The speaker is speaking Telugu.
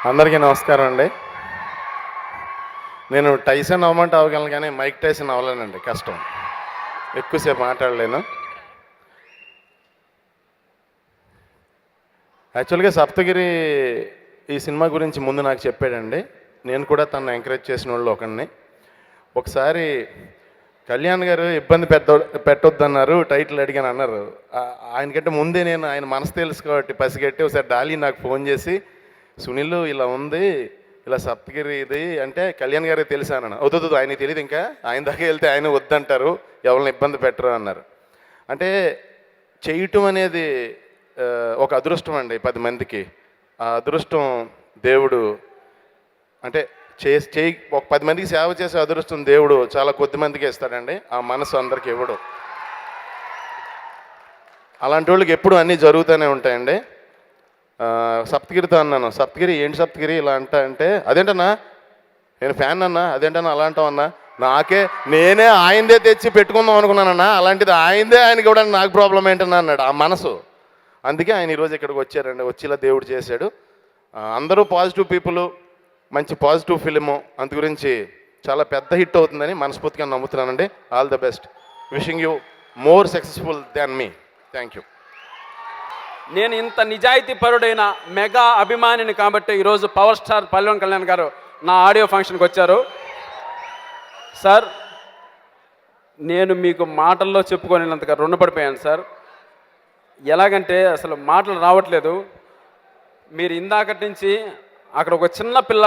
అందరికీ నమస్కారం అండి. నేను టైసన్ అవ్వమంటే అవ్వగలను, కానీ మైక్ టైసన్ అవ్వలేనండి, కష్టం. ఎక్కువసేపు మాట్లాడలేను. యాక్చువల్గా సప్తగిరి ఈ సినిమా గురించి ముందు నాకు చెప్పాడండి. నేను కూడా తనను ఎంకరేజ్ చేసిన వాళ్ళు ఒకడిని. ఒకసారి కళ్యాణ్ గారు ఇబ్బంది పెట్టొద్దన్నారు, టైటిల్ అడిగాను అన్నారు. ఆయనకంటే ముందే నేను ఆయన మనసు తెలుసు కాబట్టి పసిగట్టి ఒకసారి డాలీ నాకు ఫోన్ చేసి, సునీల్ ఇలా ఉంది, ఇలా సప్తగిరి ఇది అంటే కళ్యాణ్ గారికి తెలుసా అన్నాను. వద్దు ఆయనకి తెలియదు, ఇంకా ఆయన దాకా వెళ్తే ఆయన వద్దంటారు, ఎవరిని ఇబ్బంది పెట్టరు అన్నారు. అంటే చేయటం అనేది ఒక అదృష్టం అండి 10 మందికి. ఆ అదృష్టం దేవుడు అంటే చేయి ఒక 10 మందికి సేవ చేసే అదృష్టం దేవుడు చాలా కొద్ది మందికి ఇస్తాడండి. ఆ మనసు అందరికి ఇవ్వడు. అలాంటి వాళ్ళకి ఎప్పుడు అన్నీ జరుగుతూనే ఉంటాయండి. సప్తగిరితో అన్నాను, సప్తగిరి ఏంటి సప్తగిరి ఇలా అంటే అదేంటన్నా నేను ఫ్యాన్ అన్నా, అదేంటన్నా అలా అంటావు అన్నా, నేనే ఆయనదే తెచ్చి పెట్టుకుందాం అనుకున్నానన్నా, అలాంటిది ఆయనకి ఇవ్వడానికి నాకు ప్రాబ్లం ఏంటన్నా అన్నాడు. ఆ మనసు, అందుకే ఆయన ఈరోజు ఇక్కడికి వచ్చారండి. వచ్చేలా దేవుడు చేశాడు. అందరూ పాజిటివ్ పీపుల్, మంచి పాజిటివ్ ఫిలిము, అందు గురించి చాలా పెద్ద హిట్ అవుతుందని మనస్ఫూర్తిగా నమ్ముతున్నానండి. All the best. Wishing you more successful than me. Thank you. నేను ఇంత నిజాయితీ పరుడైన మెగా అభిమానిని కాబట్టి ఈరోజు పవర్ స్టార్ పవన్ కళ్యాణ్ గారు నా ఆడియో ఫంక్షన్కి వచ్చారు. సార్, నేను మీకు మాటల్లో చెప్పుకోలేనంతగా రుణపడిపోయాను సార్. ఎలాగంటే అసలు మాటలు రావట్లేదు. మీరు ఇందాకటి నుంచి అక్కడ ఒక చిన్న పిల్ల